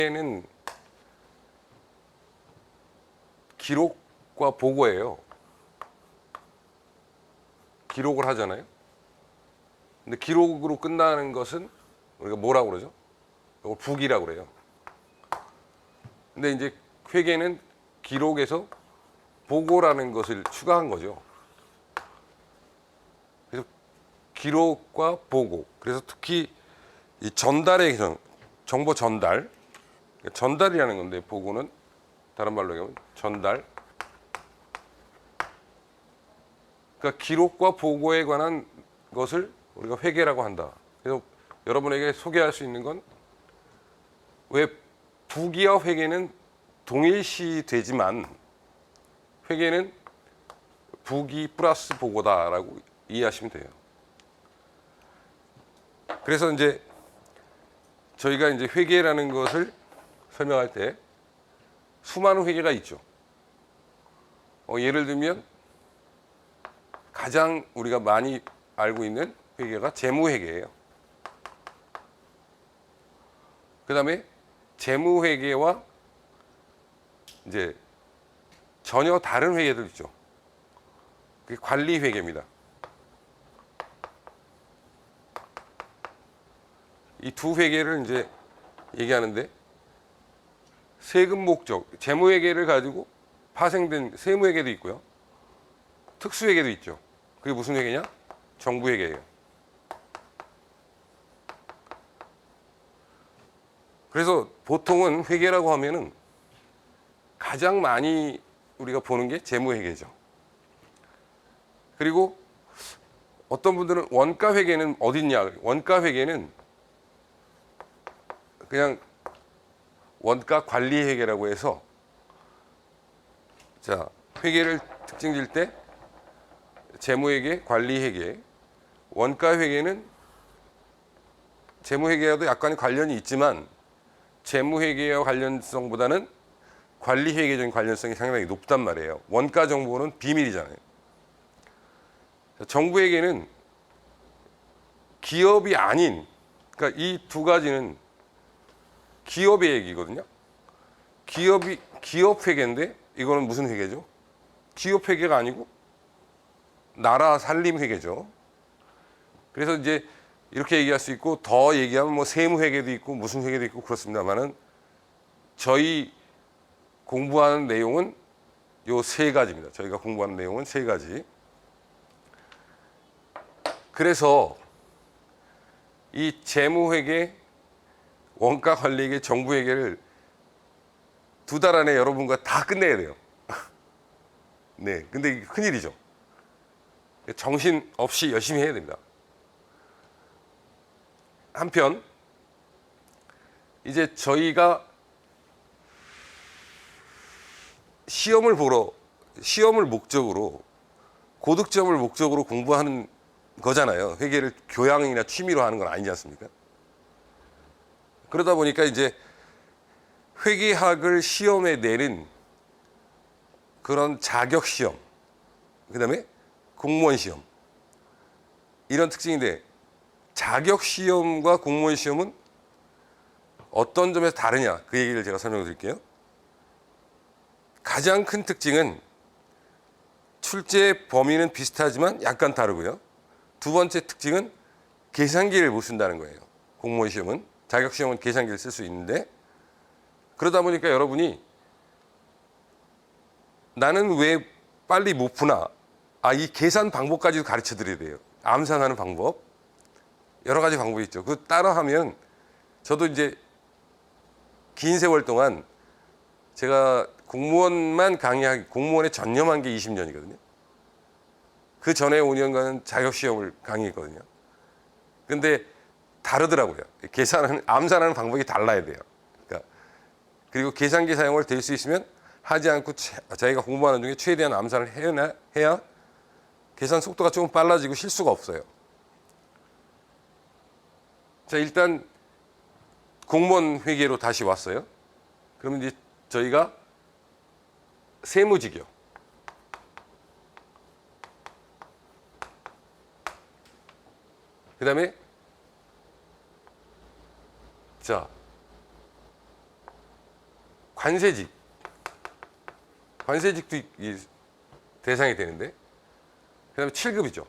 회계는 기록과 보고예요. 기록을 하잖아요. 근데 기록으로 끝나는 것은 우리가 뭐라고 그러죠? 이걸 부기라고 그래요. 근데 이제 회계는 기록에서 보고라는 것을 추가한 거죠. 그래서 기록과 보고. 그래서 특히 이 전달의 개념, 정보 전달이라는 건데, 보고는 다른 말로 얘기하면 전달. 그러니까 기록과 보고에 관한 것을 우리가 회계라고 한다. 그래서 여러분에게 소개할 수 있는 건, 왜 부기와 회계는 동일시 되지만 회계는 부기 플러스 보고다라고 이해하시면 돼요. 그래서 이제 저희가 이제 회계라는 것을 설명할 때 수많은 회계가 있죠. 예를 들면 가장 우리가 많이 알고 있는 회계가 재무회계예요. 그 다음에 재무회계와 이제 전혀 다른 회계들 있죠. 그게 관리회계입니다. 이 두 회계를 이제 얘기하는데, 세금 목적, 재무회계를 가지고 파생된 세무회계도 있고요. 특수회계도 있죠. 그게 무슨 회계냐? 정부회계예요. 그래서 보통은 회계라고 하면은 가장 많이 우리가 보는 게 재무회계죠. 그리고 어떤 분들은 원가회계는 어딨냐? 원가회계는 그냥 원가 관리회계라고 해서, 자, 회계를 특징 질 때 재무회계, 관리회계, 원가회계는 재무회계와도 약간의 관련이 있지만 재무회계와 관련성보다는 관리회계적인 관련성이 상당히 높단 말이에요. 원가 정보는 비밀이잖아요. 정부회계는 기업이 아닌, 그러니까 이 두 가지는 기업의 얘기거든요. 기업 회계인데 이거는 무슨 회계죠? 기업 회계가 아니고 나라 살림 회계죠. 그래서 이제 이렇게 얘기할 수 있고, 더 얘기하면 뭐 세무 회계도 있고 무슨 회계도 있고 그렇습니다만은, 저희 공부하는 내용은 요 세 가지입니다. 저희가 공부하는 내용은 세 가지. 그래서 이 재무회계, 원가관리회계, 정부회계를 2달 안에 여러분과 다 끝내야 돼요. 네, 근데 이게 큰일이죠. 정신 없이 열심히 해야 됩니다. 한편 이제 저희가 시험을 목적으로, 고득점을 목적으로 공부하는 거잖아요. 회계를 교양이나 취미로 하는 건 아니지 않습니까? 그러다 보니까 이제 회계학을 시험에 내는 그런 자격 시험, 그 다음에 공무원 시험, 이런 특징인데, 자격 시험과 공무원 시험은 어떤 점에서 다르냐, 그 얘기를 제가 설명해 드릴게요. 가장 큰 특징은 출제 범위는 비슷하지만 약간 다르고요. 두 번째 특징은 계산기를 못 쓴다는 거예요. 공무원 시험은, 자격 시험은 계산기를 쓸 수 있는데, 그러다 보니까 여러분이 나는 왜 빨리 못 푸나, 이 계산 방법까지도 가르쳐 드려야 돼요. 암산하는 방법, 여러 가지 방법이 있죠. 그거 따라 하면, 저도 이제 긴 세월 동안 제가 공무원만 공무원에 전념한 게 20년이거든요. 그 전에 5년간은 자격시험을 강의했거든요. 근데 다르더라고요. 암산하는 방법이 달라야 돼요. 그러니까, 그리고 계산기 사용을 될 수 있으면 하지 않고 자기가 공부하는 중에 최대한 암산을 해야 계산 속도가 조금 빨라지고 실수가 없어요. 자, 일단 공무원 회계로 다시 왔어요. 그러면 이제 저희가 세무직이요. 그 다음에, 자, 관세직도 대상이 되는데, 그다음에 7급이죠.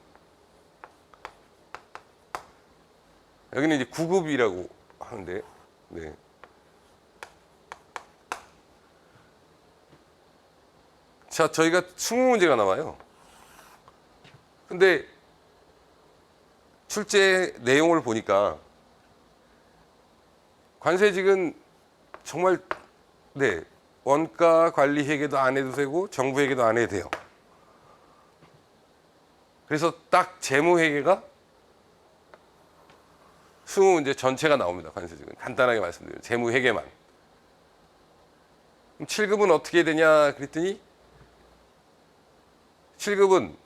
여기는 이제 9급이라고 하는데, 네. 자, 저희가 20문제가 나와요. 근데 출제 내용을 보니까 관세직은 정말 네, 원가 관리 회계도 안 해도 되고 정부 회계도 안 해도 돼요. 그래서 딱 재무 회계가 20문제 전체가 나옵니다. 관세직은 간단하게 말씀드려요. 재무 회계만. 그럼 7급은 어떻게 되냐 그랬더니 7급은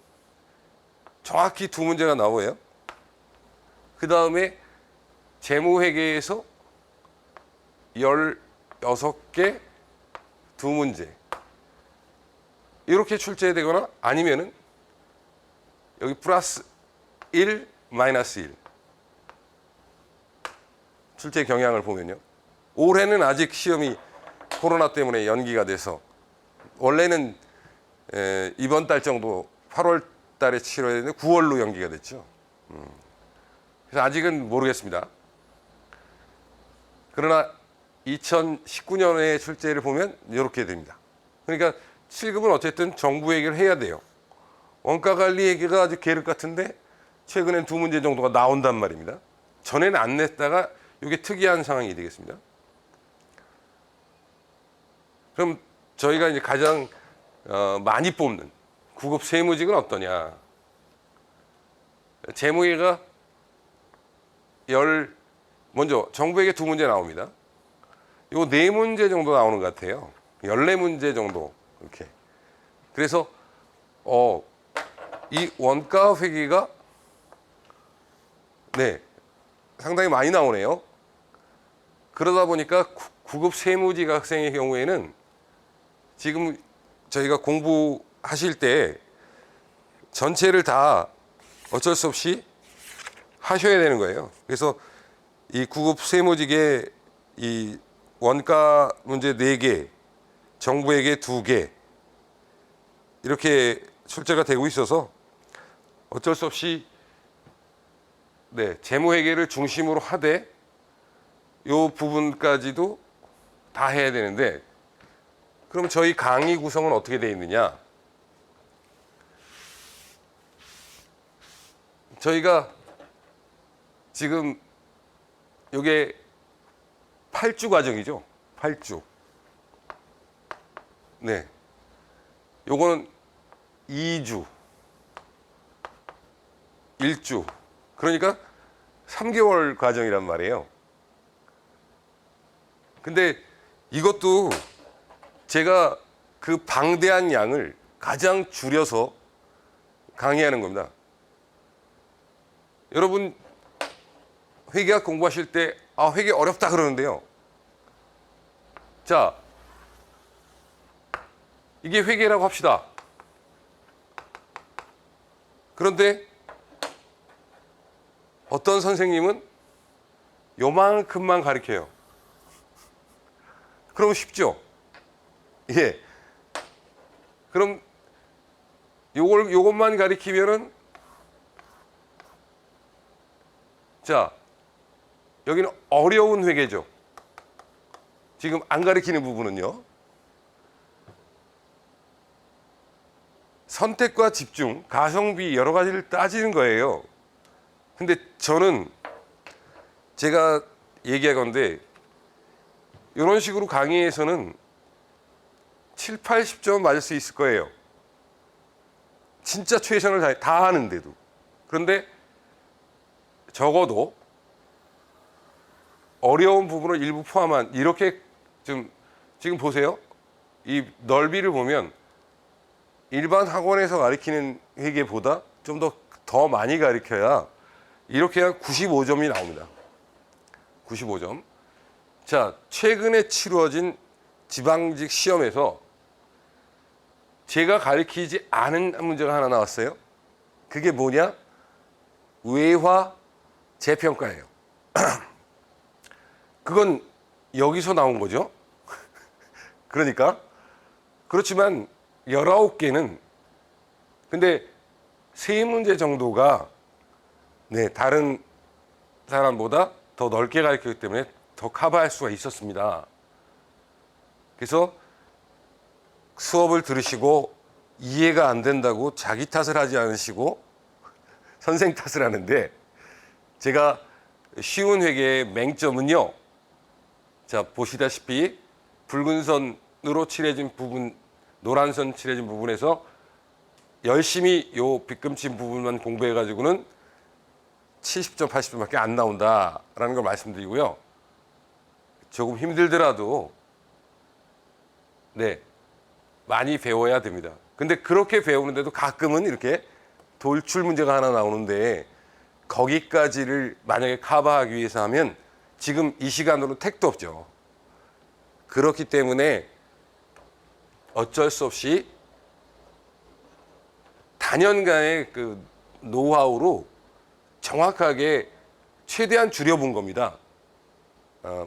정확히 2문제가 나오고요. 그 다음에 재무회계에서 16개 2문제 이렇게 출제되거나 아니면은 여기 플러스 1, 마이너스 1 출제 경향을 보면요. 올해는 아직 시험이 코로나 때문에 연기가 돼서 원래는 이번 달 정도 8월 달에 치러야 되는데 9월로 연기가 됐죠. 그래서 아직은 모르겠습니다. 그러나 2019년에 출제를 보면 이렇게 됩니다. 그러니까 7급은 어쨌든 정부 얘기를 해야 돼요. 원가관리 얘기가 아주 계륵 같은데 최근엔 2문제 정도가 나온단 말입니다. 전에는 안 냈다가 이게 특이한 상황이 되겠습니다. 그럼 저희가 이제 가장 많이 뽑는 9급 세무직은 어떠냐? 재무회계가 먼저 정부에게 2문제 나옵니다. 요 4문제 정도 나오는 것 같아요. 14문제 정도 이렇게. 그래서 이 원가 회계가 네 상당히 많이 나오네요. 그러다 보니까 9급 세무직 학생의 경우에는 지금 저희가 공부하실 때 전체를 다 어쩔 수 없이 하셔야 되는 거예요. 그래서 이 9급 세무직의 이 원가 문제 4개, 정부에게 2개 이렇게 출제가 되고 있어서 어쩔 수 없이 네, 재무회계를 중심으로 하되 이 부분까지도 다 해야 되는데 그럼 저희 강의 구성은 어떻게 되어 있느냐? 저희가 지금 이게 8주 과정이죠. 8주. 네. 요거는 2주. 1주. 그러니까 3개월 과정이란 말이에요. 근데 이것도 제가 그 방대한 양을 가장 줄여서 강의하는 겁니다. 여러분 회계학 공부하실 때 회계 어렵다 그러는데요. 자, 이게 회계라고 합시다. 그런데 어떤 선생님은 요만큼만 가르쳐요. 그럼 쉽죠? 예. 그럼 요것만 가리키면은 자, 여기는 어려운 회계죠. 지금 안 가리키는 부분은요. 선택과 집중, 가성비 여러 가지를 따지는 거예요. 근데 저는 제가 얘기하건데 이런 식으로 강의에서는 7, 80점 맞을 수 있을 거예요. 진짜 최선을 다 하는데도. 그런데 적어도 어려운 부분을 일부 포함한 이렇게 좀 지금 보세요. 이 넓이를 보면 일반 학원에서 가르치는 회계보다 좀 더 많이 가르쳐야 이렇게 한 95점이 나옵니다. 95점. 자, 최근에 치루어진 지방직 시험에서 제가 가르치지 않은 문제가 하나 나왔어요. 그게 뭐냐? 외화 그러니까 그렇지만 19개는 근데 세 문제 정도가 네, 다른 사람보다 더 넓게 가르치기 때문에 더 커버할 수가 있었습니다. 그래서 수업을 들으시고 이해가 안 된다고 자기 탓을 하지 않으시고 선생 탓을 하는데, 제가 쉬운 회계의 맹점은요, 자 보시다시피 붉은 선으로 칠해진 부분, 노란 선 칠해진 부분에서 열심히 요 빗금친 부분만 공부해 가지고는 70점 80점밖에 안 나온다라는 걸 말씀드리고요. 조금 힘들더라도 네, 많이 배워야 됩니다. 근데 그렇게 배우는데도 가끔은 이렇게 돌출 문제가 하나 나오는데, 거기까지를 만약에 커버하기 위해서 하면 지금 이 시간으로는 택도 없죠. 그렇기 때문에 어쩔 수 없이 단연간의 그 노하우로 정확하게 최대한 줄여본 겁니다.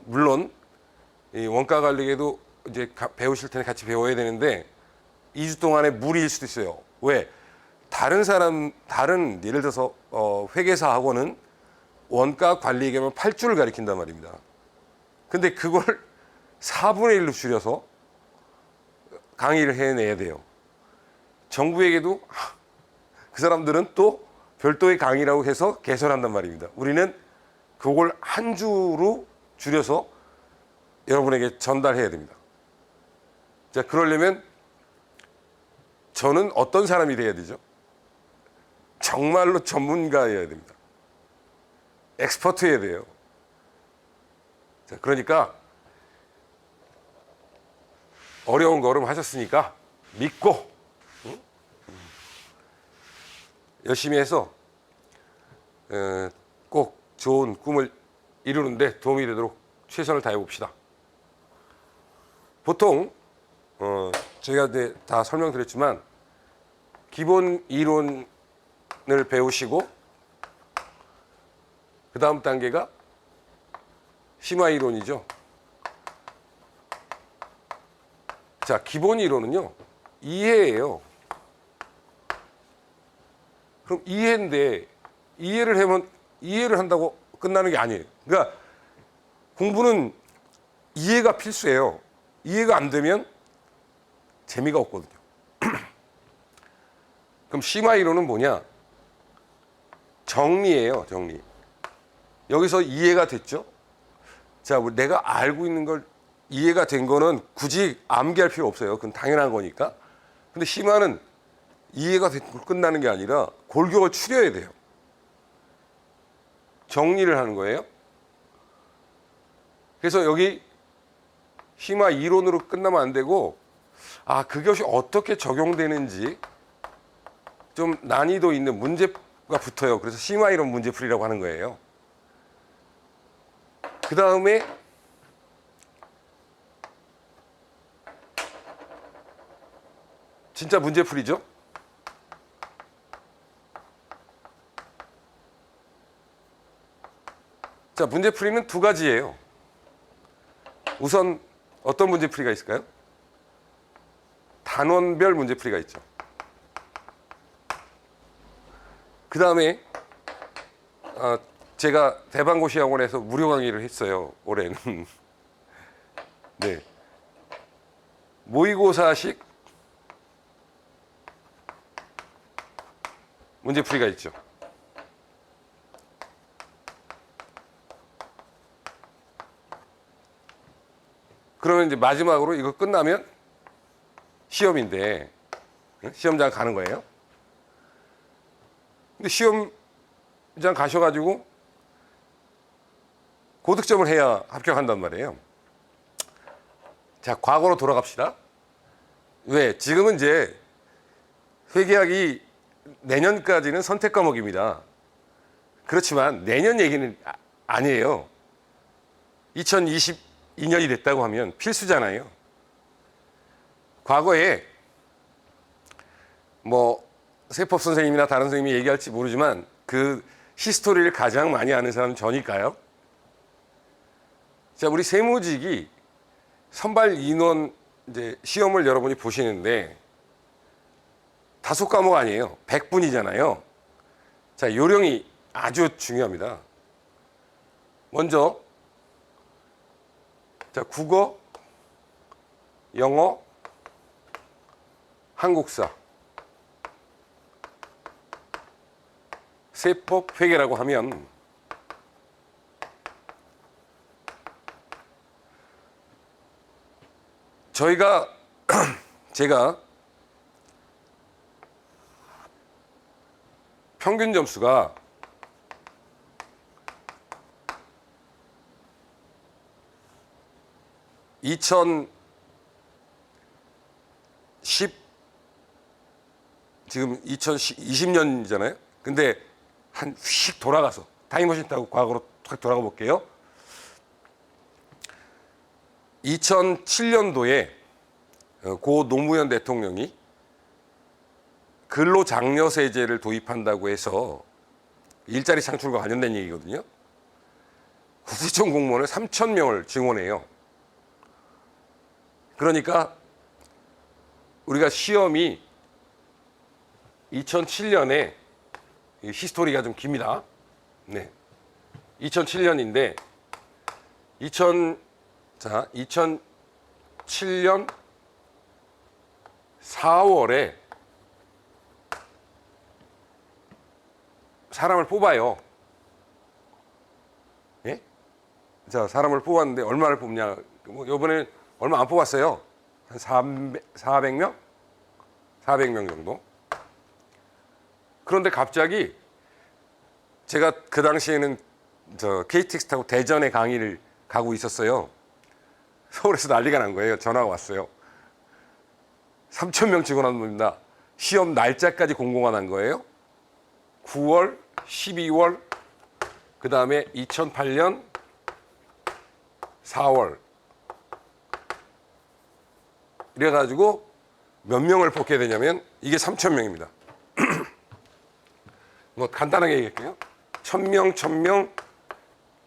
물론 이 원가 관리에도 이제 배우실 텐데 같이 배워야 되는데 2주 동안에 무리일 수도 있어요. 왜? 다른 예를 들어서 회계사 학원은 원가 관리 개념 8주를 가리킨단 말입니다. 근데 그걸 4분의 1로 줄여서 강의를 해내야 돼요. 정부에게도 그 사람들은 또 별도의 강의라고 해서 개설한단 말입니다. 우리는 그걸 한 주로 줄여서 여러분에게 전달해야 됩니다. 자, 그러려면 저는 어떤 사람이 돼야 되죠? 정말로 전문가여야 됩니다. 엑스퍼트여야 돼요. 자, 그러니까 어려운 걸음 하셨으니까 믿고 열심히 해서 꼭 좋은 꿈을 이루는데 도움이 되도록 최선을 다해 봅시다. 보통 제가 이제 다 설명드렸지만 기본 이론을 배우시고 그 다음 단계가 심화 이론이죠. 자, 기본 이론은요, 이해예요. 그럼 이해인데 이해를 한다고 끝나는 게 아니에요. 그러니까 공부는 이해가 필수예요. 이해가 안 되면 재미가 없거든요. 그럼 심화 이론은 뭐냐? 정리예요, 정리. 여기서 이해가 됐죠? 자, 내가 알고 있는 걸 이해가 된 거는 굳이 암기할 필요 없어요. 그건 당연한 거니까. 근데 심화는 이해가 됐고 끝나는 게 아니라 골격을 추려야 돼요. 정리를 하는 거예요. 그래서 여기 심화 이론으로 끝나면 안 되고, 그것이 어떻게 적용되는지 좀 난이도 있는 문제가 붙어요. 그래서 심화 이론 문제풀이라고 하는 거예요. 그 다음에 진짜 문제풀이죠. 자, 문제풀이는 두 가지예요. 우선 어떤 문제풀이가 있을까요? 단원별 문제풀이가 있죠. 그 다음에 제가 대방고시 학원에서 무료 강의를 했어요. 올해는. 네. 모의고사식 문제풀이가 있죠. 그러면 이제 마지막으로 이거 끝나면 시험인데, 시험장 가는 거예요. 근데 시험장 가셔가지고 고득점을 해야 합격한단 말이에요. 자, 과거로 돌아갑시다. 왜? 지금은 이제 회계학이 내년까지는 선택 과목입니다. 그렇지만 내년 얘기는 아니에요. 2022년이 됐다고 하면 필수잖아요. 과거에 뭐 세법 선생님이나 다른 선생님이 얘기할지 모르지만 그 히스토리를 가장 많이 아는 사람은 저니까요. 자, 우리 세무직이 선발 인원 이제 시험을 여러분이 보시는데 다섯 과목 아니에요. 100분이잖아요. 자, 요령이 아주 중요합니다. 먼저 자, 국어, 영어, 한국사, 세법, 회계라고 하면 제가 평균 점수가 2010 지금 2020년이잖아요. 근데 한 휙 돌아가서 타임머신 타고 과거로 탁 돌아가 볼게요. 2007년도에 고 노무현 대통령이 근로장려세제를 도입한다고 해서 일자리 창출과 관련된 얘기거든요. 국세청 공무원을 3,000명을 증원해요. 그러니까 우리가 시험이 2007년에 히스토리가 좀 깁니다. 네. 2007년인데 2007년 4월에 사람을 뽑아요. 예? 자, 사람을 뽑았는데 얼마를 뽑냐? 뭐 이번에 얼마 안 뽑았어요. 한 400명? 400명 정도. 그런데 갑자기 제가 그 당시에는 KTX 타고 대전에 강의를 가고 있었어요. 서울에서 난리가 난 거예요. 전화가 왔어요. 3,000명 직원한 겁니다. 시험 날짜까지 공고가 난 거예요. 9월, 12월, 그 다음에 2008년 4월. 이래가지고 몇 명을 뽑게 되냐면 이게 3,000명입니다. 뭐 간단하게 얘기할게요. 1,000명, 1,000명,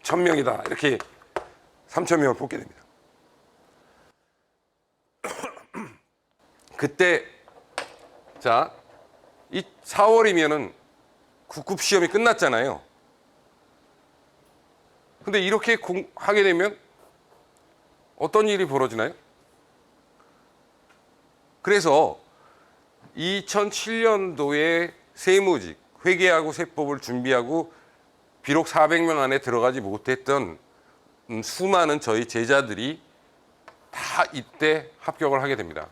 1,000명이다. 이렇게 3,000명을 뽑게 됩니다. 그때 자, 이 4월이면은 국급 시험이 끝났잖아요. 근데 이렇게 하게 되면 어떤 일이 벌어지나요? 그래서 2007년도에 세무직, 회계하고 세법을 준비하고 비록 400명 안에 들어가지 못했던 수많은 저희 제자들이 다 이때 합격을 하게 됩니다.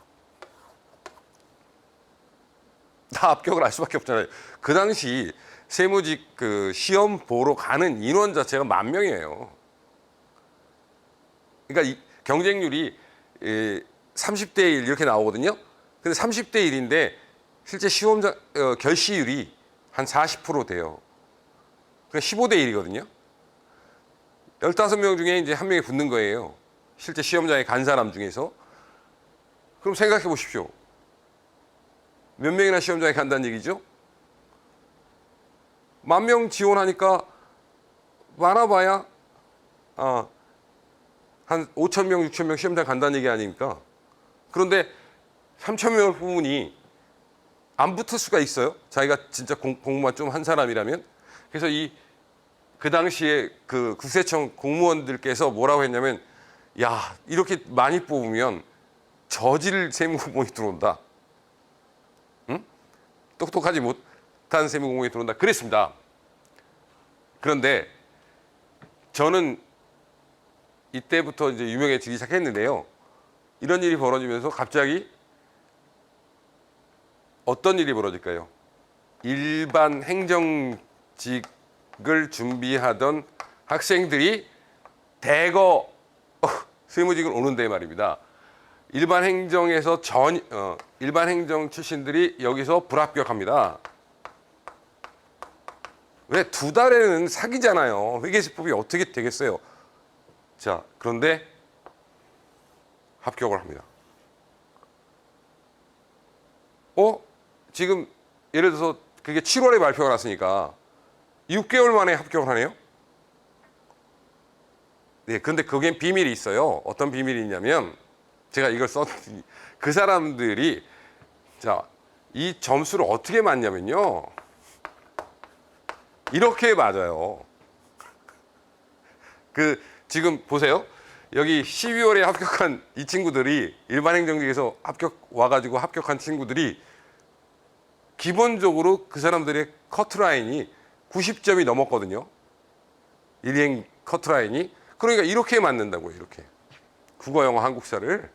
다 합격을 할 수밖에 없잖아요. 그 당시 세무직 그 시험 보러 가는 인원 자체가 10,000명이에요. 그러니까 이 경쟁률이 30대 1 이렇게 나오거든요. 근데 30대 1인데 실제 시험자 결시율이 한 40% 돼요. 그러니까 15대 1이거든요. 15명 중에 이제 한 명이 붙는 거예요. 실제 시험장에 간 사람 중에서. 그럼 생각해 보십시오. 몇 명이나 시험장에 간다는 얘기죠? 10,000명 지원하니까 많아봐야 한 5,000명, 6,000명 시험장 간다는 얘기 아닙니까? 그런데 3,000명을 뽑으니 안 붙을 수가 있어요. 자기가 진짜 공부만 좀 한 사람이라면. 그래서 그 당시에 그 국세청 공무원들께서 뭐라고 했냐면, 야, 이렇게 많이 뽑으면 저질 세무공무원이 들어온다. 응? 똑똑하지 못한 세무공무원이 들어온다. 그랬습니다. 그런데 저는 이때부터 이제 유명해지기 시작했는데요. 이런 일이 벌어지면서 갑자기 어떤 일이 벌어질까요? 일반 행정직을 준비하던 학생들이 대거 세무직을 오는데 말입니다. 일반 행정에서 일반 행정 출신들이 여기서 불합격합니다. 왜? 2달에는 사기잖아요. 회계세법이 어떻게 되겠어요? 자, 그런데 합격을 합니다. 지금 예를 들어서 그게 7월에 발표가 났으니까 6개월 만에 합격을 하네요. 네, 근데 그게 비밀이 있어요. 어떤 비밀이 있냐면 제가 이걸 썼더니 그 사람들이 자, 이 점수를 어떻게 맞냐면요. 이렇게 맞아요. 지금 보세요. 여기 12월에 합격한 이 친구들이 일반행정직에서 와가지고 합격한 친구들이 기본적으로 그 사람들의 커트라인이 90점이 넘었거든요. 1행 커트라인이. 그러니까 이렇게 맞는다고요. 이렇게. 국어, 영어, 한국사를.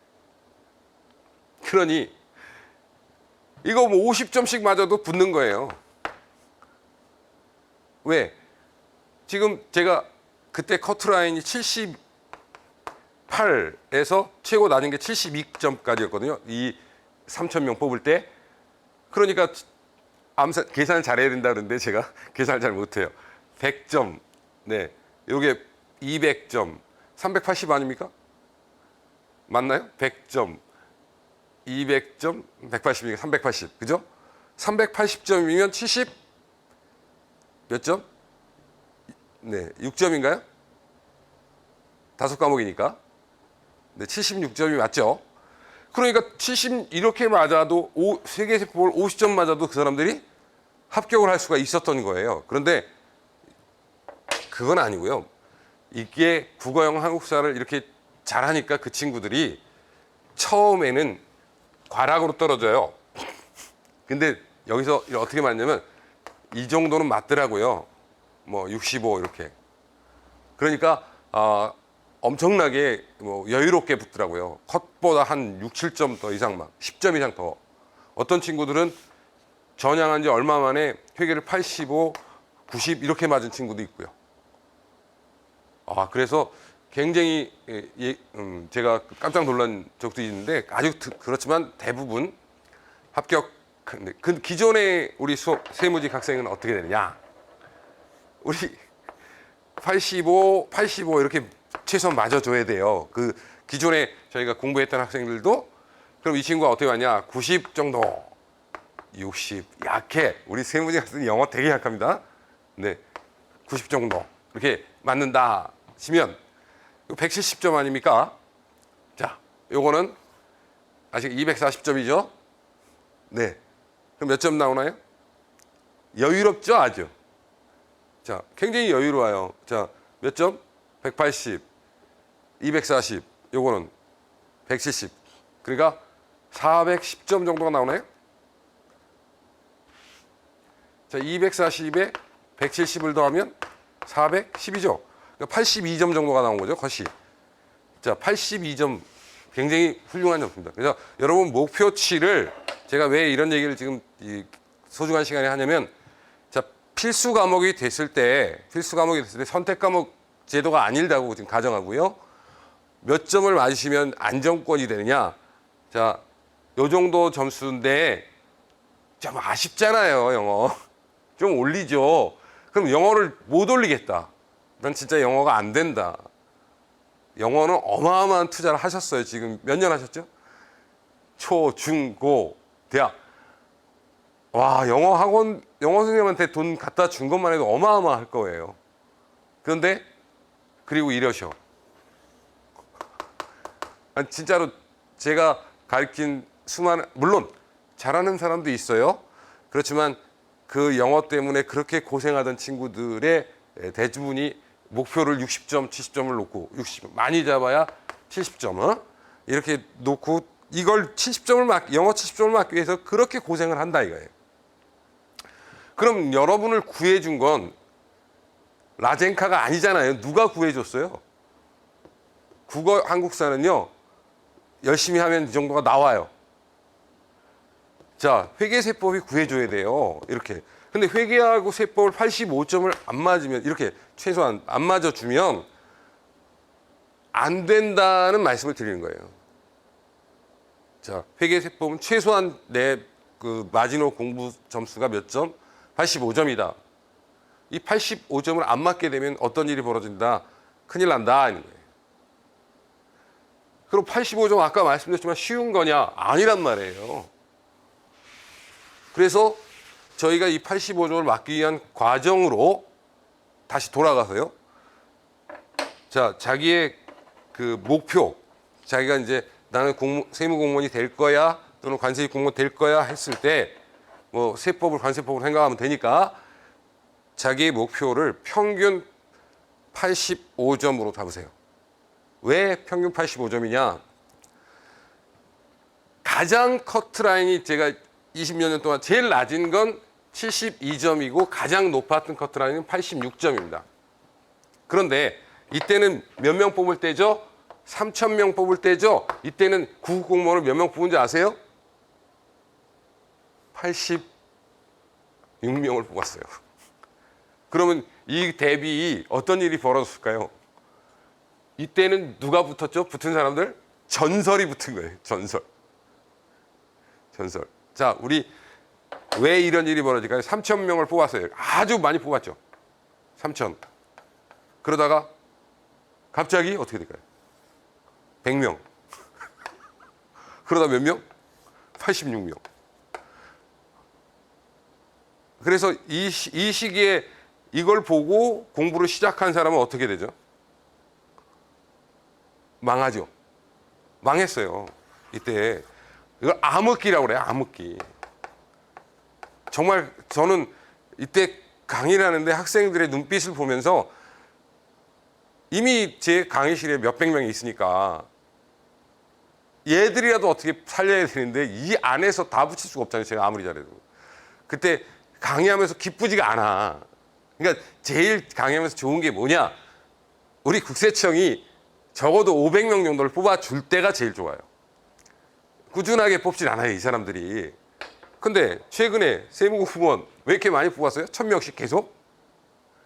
그러니 이거 뭐 50점씩 맞아도 붙는 거예요. 왜? 지금 제가 그때 커트라인이 78에서 최고 낮은 게 72점까지였거든요. 이 3,000명 뽑을 때. 그러니까 계산을 잘해야 된다 그러는데 제가 계산을 잘 못해요. 100점, 네, 요게 200점, 380 아닙니까? 맞나요? 100점, 200점, 180이니까 380, 그죠? 380점이면 70 몇 점? 네, 6점인가요? 5과목이니까. 네, 76점이 맞죠? 그러니까 70 이렇게 맞아도 세계세법을 50점 맞아도 그 사람들이 합격을 할 수가 있었던 거예요. 그런데 그건 아니고요. 이게 국어, 영어, 한국사를 이렇게 잘하니까 그 친구들이 처음에는 과락으로 떨어져요. 근데 여기서 어떻게 맞냐면 이 정도는 맞더라고요. 뭐 65 이렇게. 그러니까 엄청나게 뭐 여유롭게 붙더라고요. 컷보다 한 6, 7점 더 이상 막 10점 이상 더. 어떤 친구들은 전향한 지 얼마 만에 회계를 85, 90 이렇게 맞은 친구도 있고요. 그래서 굉장히 제가 깜짝 놀란 적도 있는데 아주 그렇지만 대부분 합격. 그 기존의 우리 세무직 학생은 어떻게 되느냐? 우리 85 이렇게 최소한 맞아줘야 돼요. 그 기존에 저희가 공부했던 학생들도 그럼 이 친구가 어떻게 맞냐? 90 정도, 60 약해. 우리 세무직 학생이 영어 되게 약합니다. 네, 90 정도 이렇게 맞는다 치면 170점 아닙니까? 자, 요거는 아직 240점이죠? 네. 그럼 몇 점 나오나요? 여유롭죠, 아주. 자, 굉장히 여유로워요. 자, 몇 점? 180, 240, 요거는 170. 그러니까 410점 정도가 나오나요? 자, 240에 170을 더하면 412죠. 그러니까 82점 정도가 나온 거죠, 컷이. 자, 82점 굉장히 훌륭한 점수입니다. 그래서 여러분 목표치를 제가 왜 이런 얘기를 지금 이 소중한 시간에 하냐면 자, 필수 과목이 됐을 때 선택 과목 제도가 아니라고 지금 가정하고요. 몇 점을 맞으시면 안정권이 되느냐. 자, 요 정도 점수인데 좀 아쉽잖아요, 영어. 좀 올리죠. 그럼 영어를 못 올리겠다. 난 진짜 영어가 안 된다. 영어는 어마어마한 투자를 하셨어요. 지금 몇 년 하셨죠? 초, 중, 고, 대학. 와, 영어 학원, 영어 선생님한테 돈 갖다 준 것만 해도 어마어마할 거예요. 그런데, 그리고 이러셔. 진짜로 제가 가르친 물론 잘하는 사람도 있어요. 그렇지만 그 영어 때문에 그렇게 고생하던 친구들의 대부분이 목표를 60점, 70점을 놓고 60점, 많이 잡아야 70점 이렇게 놓고 이걸 영어 70점을 맞기 위해서 그렇게 고생을 한다 이거예요. 그럼 여러분을 구해준 건 라젠카가 아니잖아요. 누가 구해줬어요? 국어 한국사는요. 열심히 하면 이 정도가 나와요. 자, 회계세법이 구해줘야 돼요. 이렇게. 근데 회계하고 세법을 85점을 안 맞으면 이렇게 최소한 안 맞아주면 안 된다는 말씀을 드리는 거예요. 자, 회계세법은 최소한 내 그 마지노 공부 점수가 몇 점? 85점이다. 이 85점을 안 맞게 되면 어떤 일이 벌어진다? 큰일 난다. 하는 거예요. 그럼 85점 아까 말씀드렸지만 쉬운 거냐? 아니란 말이에요. 그래서 저희가 이 85점을 맞기 위한 과정으로 다시 돌아가서요. 자, 자기의 그 목표, 자기가 이제 나는 세무공무원이 될 거야 또는 관세직 공무원 될 거야 했을 때 뭐 세법을 관세법으로 생각하면 되니까 자기의 목표를 평균 85점으로 잡으세요. 왜 평균 85점이냐? 가장 커트라인이 제가 20몇 년 동안 제일 낮은 건 72점이고 가장 높았던 커트라인은 86점입니다. 그런데 이때는 몇 명 뽑을 때죠? 3,000명 뽑을 때죠? 이때는 구급 공무원을 몇 명 뽑은지 아세요? 86명을 뽑았어요. 그러면 이 대비 어떤 일이 벌어졌을까요? 이때는 누가 붙었죠? 붙은 사람들? 전설이 붙은 거예요. 전설. 자, 우리 왜 이런 일이 벌어질까요? 3,000명을 뽑았어요. 아주 많이 뽑았죠. 3,000. 그러다가 갑자기 어떻게 될까요? 100명. 그러다 몇 명? 86명. 그래서 이 시기에 이걸 보고 공부를 시작한 사람은 어떻게 되죠? 망하죠. 망했어요. 이때. 이걸 암흑기라고 그래요. 암흑기. 정말 저는 이때 강의를 하는데 학생들의 눈빛을 보면서 이미 제 강의실에 몇백 명이 있으니까 얘들이라도 어떻게 살려야 되는데 이 안에서 다 붙일 수가 없잖아요. 제가 아무리 잘해도. 그때 강의하면서 기쁘지가 않아. 그러니까 제일 강의하면서 좋은 게 뭐냐? 우리 국세청이 적어도 500명 정도를 뽑아줄 때가 제일 좋아요. 꾸준하게 뽑질 않아요, 이 사람들이. 근데 최근에 세무공무원 왜 이렇게 많이 뽑았어요? 1,000명씩 계속?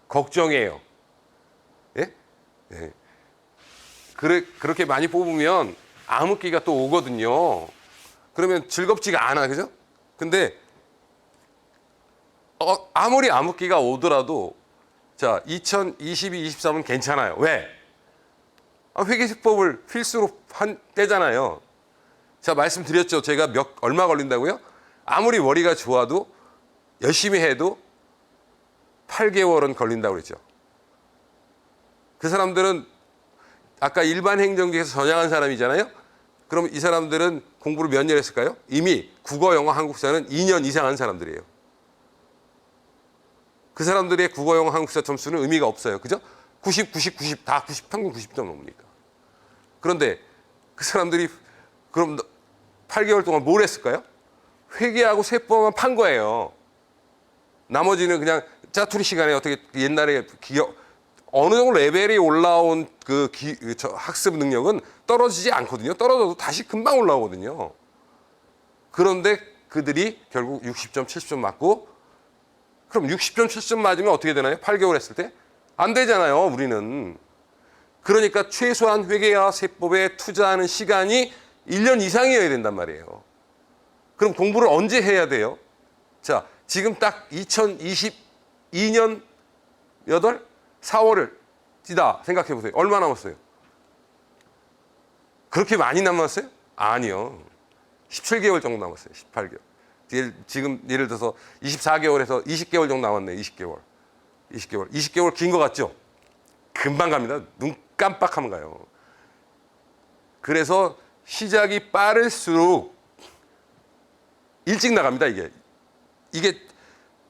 걱정해요. 예? 네. 그렇게 많이 뽑으면 암흑기가 또 오거든요. 그러면 즐겁지가 않아, 그죠? 근데 아무리 암흑기가 오더라도 자 2022, 23은 괜찮아요. 왜? 회계세법을 필수로 한 때잖아요. 자 말씀드렸죠. 제가 얼마 걸린다고요? 아무리 머리가 좋아도 열심히 해도 8개월은 걸린다고 그랬죠. 그 사람들은 아까 일반 행정직에서 전향한 사람이잖아요. 그럼 이 사람들은 공부를 몇 년 했을까요? 이미 국어, 영어, 한국사는 2년 이상 한 사람들이에요. 그 사람들의 국어, 영어, 한국사 점수는 의미가 없어요. 그죠? 90, 90, 90, 다 90, 평균 90점 넘으니까. 그런데 그 사람들이 그럼 8개월 동안 뭘 했을까요? 회계하고 세법만 판 거예요. 나머지는 그냥 짜투리 시간에 어떻게 옛날에 어느 정도 레벨이 올라온 학습 능력은 떨어지지 않거든요. 떨어져도 다시 금방 올라오거든요. 그런데 그들이 결국 60점, 70점 맞고 그럼 60점, 70점 맞으면 어떻게 되나요? 8개월 했을 때? 안 되잖아요, 우리는. 그러니까 최소한 회계와 세법에 투자하는 시간이 1년 이상이어야 된단 말이에요. 그럼 공부를 언제 해야 돼요? 자, 지금 딱 2022년 4월을 지다 생각해 보세요. 얼마 남았어요? 그렇게 많이 남았어요? 아니요. 17개월 정도 남았어요. 18개월. 지금 예를 들어서 24개월에서 20개월 정도 남았네요. 20개월 긴 것 같죠? 금방 갑니다. 눈 깜빡하면 가요. 그래서 시작이 빠를수록 일찍 나갑니다. 이게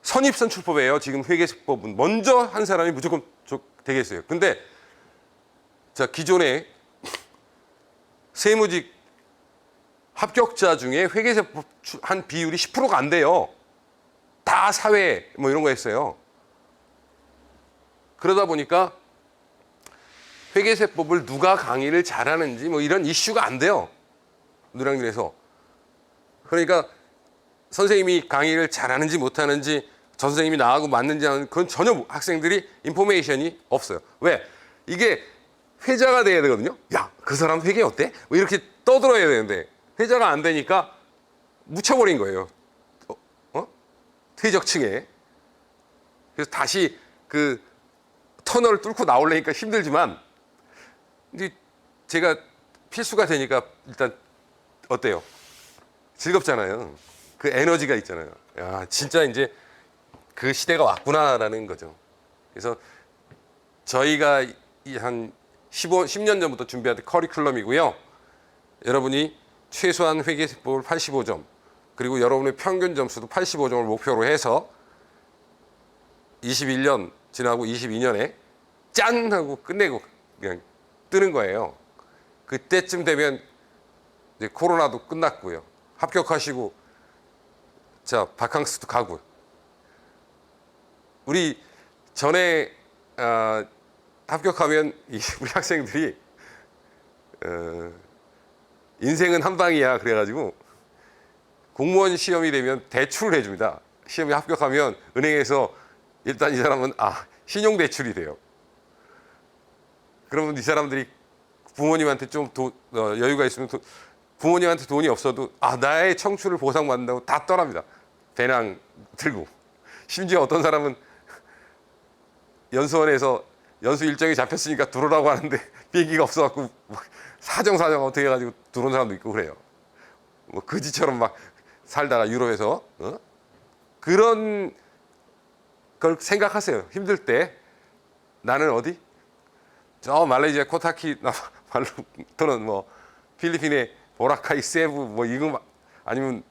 선입선출법이에요. 지금 회계세법은 먼저 한 사람이 무조건 되겠어요. 근데 자 기존에 세무직 합격자 중에 회계세법 한 비율이 10%가 안 돼요. 다 사회 뭐 이런 거 했어요. 그러다 보니까 회계세법을 누가 강의를 잘하는지 뭐 이런 이슈가 안 돼요. 노량진에서. 그러니까 선생님이 강의를 잘하는지 못하는지 저 선생님이 나하고 맞는지 하는 그건 전혀 학생들이 인포메이션이 없어요. 왜? 이게 회자가 돼야 되거든요. 야, 그 사람 회계 어때? 뭐 이렇게 떠들어야 되는데 회자가 안 되니까 묻혀버린 거예요. 퇴적층에. 그래서 다시 그 터널을 뚫고 나오려니까 힘들지만 이제 제가 필수가 되니까 일단 어때요? 즐겁잖아요. 그 에너지가 있잖아요. 야, 진짜 이제 그 시대가 왔구나라는 거죠. 그래서 저희가 한 10년 전부터 준비한 커리큘럼이고요. 여러분이 최소한 회계세법을 85점, 그리고 여러분의 평균 점수도 85점을 목표로 해서 21년 지나고 22년에 짠 하고 끝내고 그냥 뜨는 거예요. 그때쯤 되면 이제 코로나도 끝났고요. 합격하시고 자 바캉스도 가고. 우리 전에 합격하면 우리 학생들이 인생은 한 방이야 그래가지고 공무원 시험이 되면 대출을 해줍니다. 시험에 합격하면 은행에서 일단 이 사람은 신용 대출이 돼요. 그러면 이 사람들이 부모님한테 좀 여유가 있으면 부모님한테 돈이 없어도 나의 청춘을 보상받는다고 다 떠납니다. 배낭 들고. 심지어 어떤 사람은 연수원에서 연수 일정이 잡혔으니까 들어오라고 하는데 비행기가 없어갖고 사정 어떻게 해가지고 들어온 사람도 있고 그래요. 뭐 거지처럼 막 살다가 유럽에서 그런 걸 생각하세요. 힘들 때 나는 어디? 저 말레이시아 코타키나발루 또는 뭐 필리핀의 보라카이 세부 뭐 이거 아니면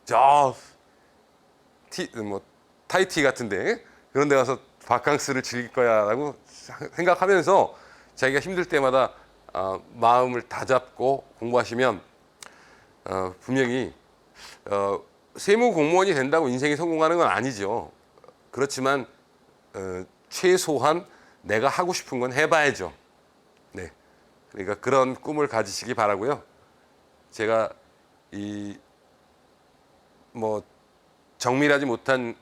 저 타이티 같은데 그런 데 가서 바캉스를 즐길 거야라고 생각하면서 자기가 힘들 때마다 마음을 다잡고 공부하시면 분명히 세무 공무원이 된다고 인생이 성공하는 건 아니죠. 그렇지만 최소한 내가 하고 싶은 건 해봐야죠. 네, 그러니까 그런 꿈을 가지시기 바라고요. 제가 정밀하지 못한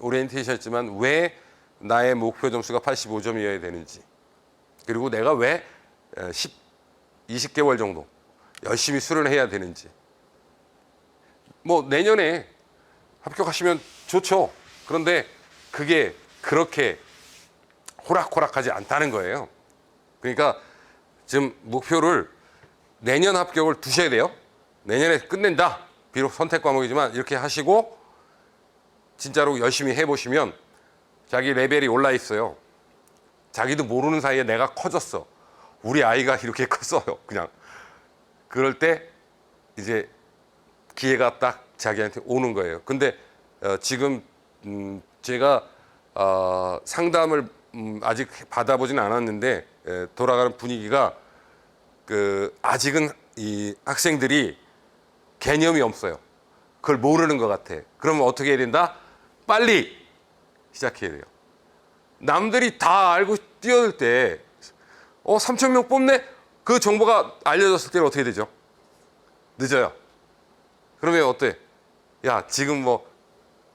오리엔테이션이었지만 왜 나의 목표 점수가 85점이어야 되는지, 그리고 내가 왜 20개월 정도 열심히 수련해야 되는지. 내년에 합격하시면 좋죠. 그런데 그게 그렇게 호락호락하지 않다는 거예요. 그러니까 지금 목표를 내년 합격을 두셔야 돼요. 내년에 끝낸다. 비록 선택 과목이지만 이렇게 하시고 진짜로 열심히 해보시면 자기 레벨이 올라 있어요. 자기도 모르는 사이에 내가 커졌어. 우리 아이가 이렇게 컸어요. 그냥 그럴 때 이제 기회가 딱 자기한테 오는 거예요. 근데 지금 제가 상담을 아직 받아보진 않았는데 돌아가는 분위기가 아직은 이 학생들이 개념이 없어요. 그걸 모르는 것 같아. 그러면 어떻게 해야 된다? 빨리 시작해야 돼요. 남들이 다 알고 뛰어들 때 3,000명 뽑네? 그 정보가 알려졌을 때는 어떻게 되죠? 늦어요. 그러면 어때? 야, 지금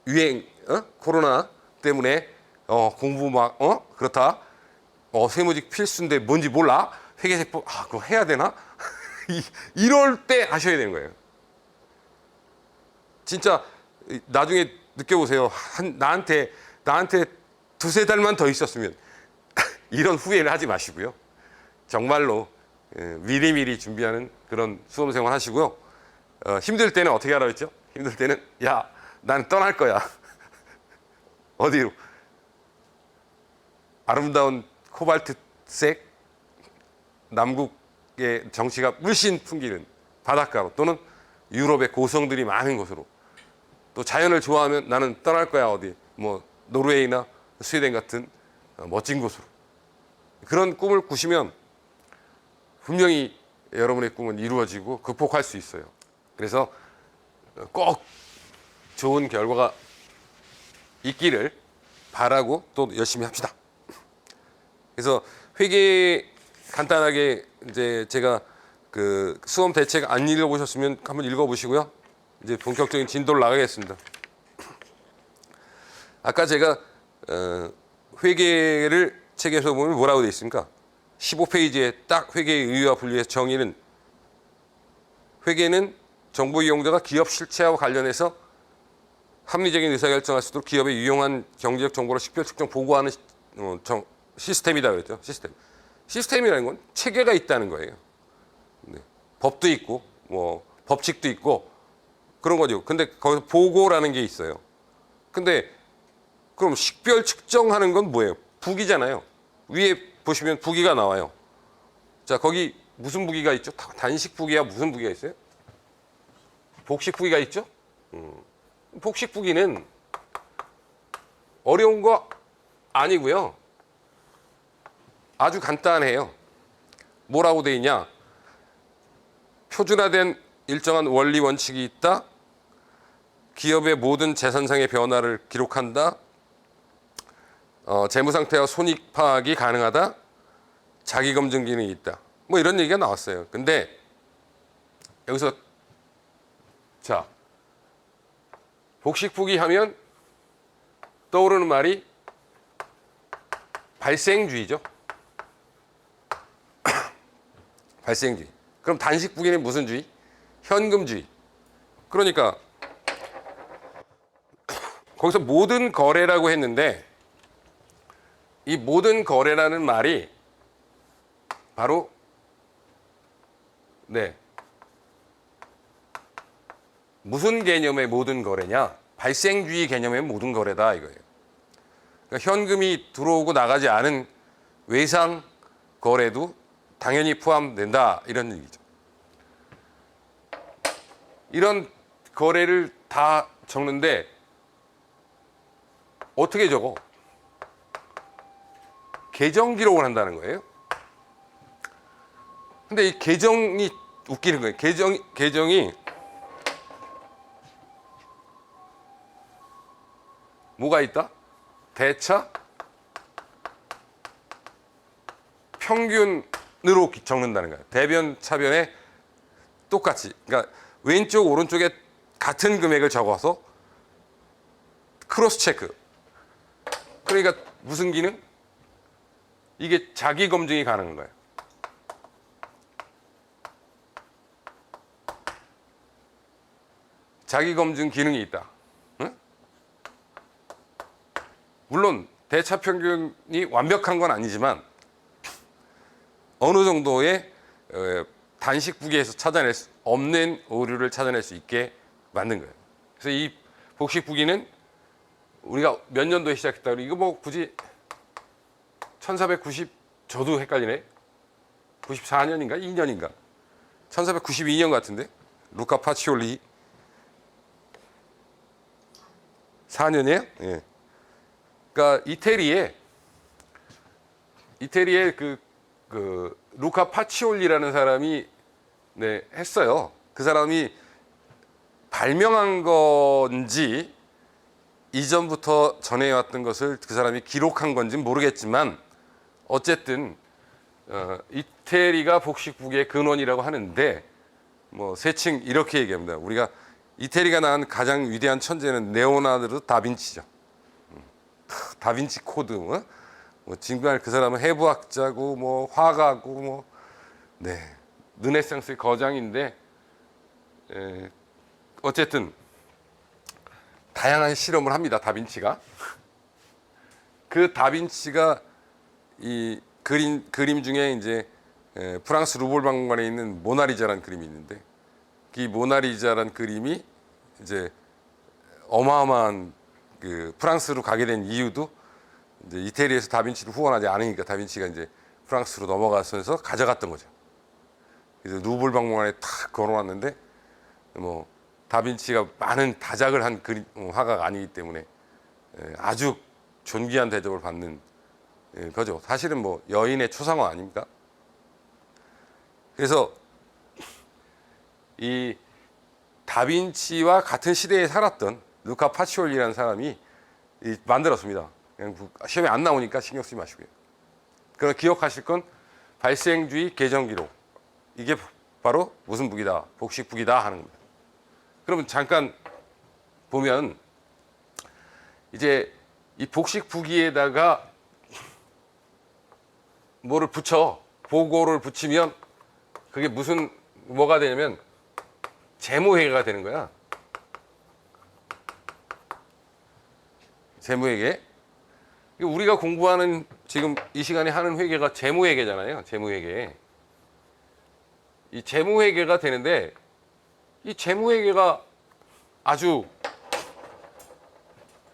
유행, 코로나 때문에 공부 그렇다. 세무직 필수인데 뭔지 몰라? 회계세법 그거 해야 되나? 이럴 때 하셔야 되는 거예요. 진짜 나중에 느껴보세요. 나한테 두세 달만 더 있었으면 이런 후회를 하지 마시고요. 정말로 미리미리 준비하는 그런 수험생활 하시고요. 힘들 때는 어떻게 하라고 했죠? 힘들 때는 난 떠날 거야. 어디로? 아름다운 코발트색 남극의 정취가 물씬 풍기는 바닷가로, 또는 유럽의 고성들이 많은 곳으로, 또 자연을 좋아하면 나는 떠날 거야. 어디? 노르웨이나 스웨덴 같은 멋진 곳으로. 그런 꿈을 꾸시면 분명히 여러분의 꿈은 이루어지고 극복할 수 있어요. 그래서 꼭 좋은 결과가 있기를 바라고 또 열심히 합시다. 그래서 회계 간단하게 이제 제가 그 수험 대책 안 읽어보셨으면 한번 읽어보시고요. 이제 본격적인 진도를 나가겠습니다. 아까 제가 회계를 책에서 보면 뭐라고 되어 있습니까? 15페이지에 딱 회계의 의의와 분류의 정의는, 회계는 정보 이용자가 기업 실체와 관련해서 합리적인 의사결정할 수 있도록 기업에 유용한 경제적 정보를 식별 측정 보고하는 시스템이다 그랬죠. 시스템이라는 건 체계가 있다는 거예요. 네. 법도 있고 법칙도 있고 그런 거죠. 근데 거기서 보고라는 게 있어요. 근데 그럼 식별 측정하는 건 뭐예요? 부기잖아요. 위에 보시면 부기가 나와요. 자, 거기 무슨 부기가 있죠? 단식 부기야 무슨 부기가 있어요? 복식 부기가 있죠? 복식 부기는 어려운 거 아니고요. 아주 간단해요. 뭐라고 돼 있냐? 표준화된 일정한 원리 원칙이 있다. 기업의 모든 재산상의 변화를 기록한다. 재무 상태와 손익 파악이 가능하다. 자기 검증 기능이 있다. 뭐 이런 얘기가 나왔어요. 근데 여기서 자, 복식부기 하면 떠오르는 말이 발생주의죠. 발생주의. 그럼 단식부기는 무슨 주의? 현금주의. 그러니까 거기서 모든 거래라고 했는데 이 모든 거래라는 말이 바로 무슨 개념의 모든 거래냐? 발생주의 개념의 모든 거래다 이거예요. 그러니까 현금이 들어오고 나가지 않은 외상 거래도 당연히 포함된다 이런 얘기죠. 이런 거래를 다 적는데 어떻게 적어? 계정 기록을 한다는 거예요. 근데 이 계정이 웃기는 거예요. 계정이 뭐가 있다? 대차 평균으로 적는다는 거예요. 대변 차변에 똑같이. 그러니까 왼쪽 오른쪽에 같은 금액을 적어서 크로스 체크. 그러니까 무슨 기능? 이게 자기 검증이 가능한 거예요. 자기 검증 기능이 있다. 응? 물론 대차 평균이 완벽한 건 아니지만 어느 정도의 단식 부기에서 찾아낼 수 없는 오류를 찾아낼 수 있게 만든 거예요. 그래서 이 복식 부기는 우리가 몇 년도에 시작했다. 이거 뭐 굳이 1490 저도 헷갈리네. 94년인가 2년인가 1492년 같은데 루카 파치올리 4년이에요? 예. 그러니까 이태리에 그 루카 파치올리라는 사람이 했어요. 그 사람이 발명한 건지 이전부터 전해왔던 것을 그 사람이 기록한 건지는 모르겠지만 어쨌든 이태리가 복식부기의 근원이라고 하는데 뭐 세칭 이렇게 얘기합니다. 우리가 이태리가 낳은 가장 위대한 천재는 레오나르도 다빈치죠. 다빈치 코드. 뭐 정말 그 사람은 해부학자고 뭐 화가고 뭐 르네상스의 거장인데 어쨌든 다양한 실험을 합니다. 다빈치가. 그 다빈치가 이 그림 중에 이제 프랑스 루볼 박물관에 있는 모나리자라는 그림이 있는데 이 모나리자라는 그림이 이제 어마어마한 그 프랑스로 가게 된 이유도 이제 이태리에서 다빈치를 후원하지 않으니까 다빈치가 이제 프랑스로 넘어가서 가져갔던 거죠. 그래서 루볼 박물관에 탁 걸어놨는데 뭐 다빈치가 많은 다작을 한 화가가 아니기 때문에 아주 존귀한 대접을 받는 거죠. 사실은 뭐 여인의 초상화 아닙니까? 그래서 이 다빈치와 같은 시대에 살았던 루카 파치올리라는 사람이 만들었습니다. 그냥 시험에 안 나오니까 신경 쓰지 마시고요. 그럼 기억하실 건 발생주의 계정 기록. 이게 바로 무슨 부기다? 복식부기다 하는 겁니다. 그러면 잠깐 보면 이제 이 복식부기에다가 뭐를 붙여 보고를 붙이면 그게 뭐가 되냐면 재무회계가 되는 거야. 재무회계. 우리가 공부하는 지금 이 시간에 하는 회계가 재무회계잖아요. 재무회계. 이 재무회계가 되는데 이 재무회계가 아주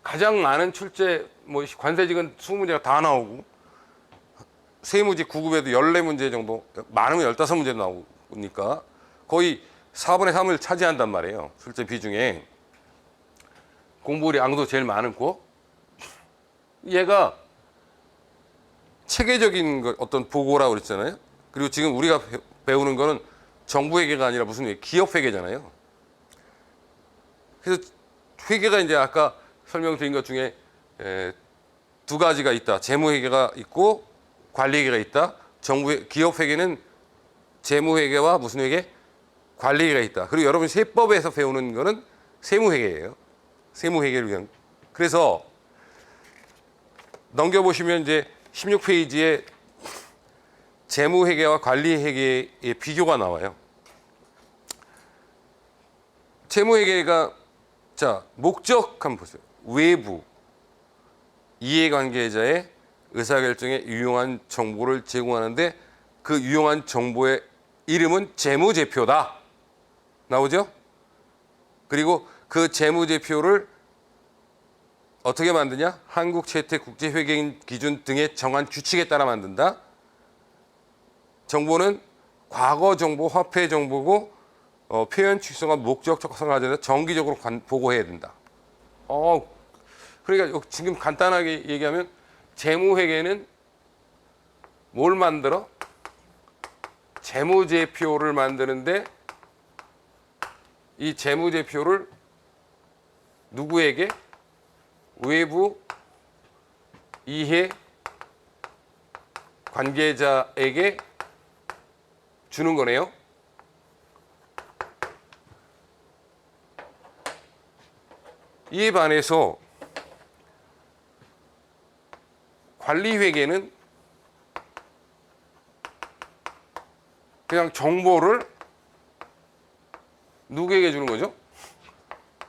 가장 많은 출제 뭐 관세직은 20문제가 다 나오고 세무직 9급에도 14문제 정도, 많으면 15문제 나오니까 거의 4분의 3을 차지한단 말이에요. 출제 비중에. 공부량도 제일 많은 거. 얘가 체계적인 어떤 보고라고 그랬잖아요. 그리고 지금 우리가 배우는 거는 정부 회계가 아니라 무슨 기업 회계잖아요. 그래서 회계가 이제 아까 설명드린 것 중에 두 가지가 있다. 재무 회계가 있고 관리 회계가 있다. 기업 회계는 재무 회계와 무슨 회계? 관리 회계가 있다. 그리고 여러분 세법에서 배우는 거는 세무 회계예요. 세무 회계를 위한. 그래서 넘겨보시면 이제 16페이지에 재무 회계와 관리 회계의 비교가 나와요. 재무 회계가 자 목적 한번 보세요. 외부 이해관계자의 의사결정에 유용한 정보를 제공하는데 그 유용한 정보의 이름은 재무제표다. 나오죠? 그리고 그 재무제표를 어떻게 만드냐? 한국채택국제회계인 기준 등의 정한 규칙에 따라 만든다. 정보는 과거 정보, 화폐 정보고 표현 취성과 목적 적성을 가져서 정기적으로 보고해야 된다. 그러니까 지금 간단하게 얘기하면 재무회계는 뭘 만들어? 재무제표를 만드는데 이 재무제표를 누구에게? 외부 이해 관계자에게 주는 거네요. 이에 반해서 관리회계는 그냥 정보를 누구에게 주는 거죠?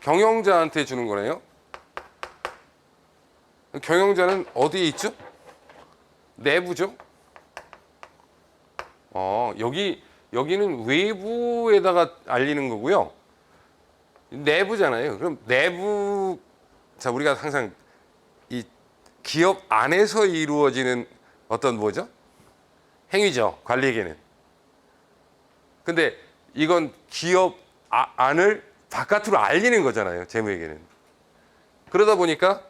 경영자한테 주는 거네요. 경영자는 어디에 있죠? 내부죠. 여기는 외부에다가 알리는 거고요. 내부잖아요. 그럼 내부, 자, 우리가 항상 이 기업 안에서 이루어지는 어떤 뭐죠? 행위죠. 관리에게는. 근데 이건 기업 안을 바깥으로 알리는 거잖아요. 재무에게는. 그러다 보니까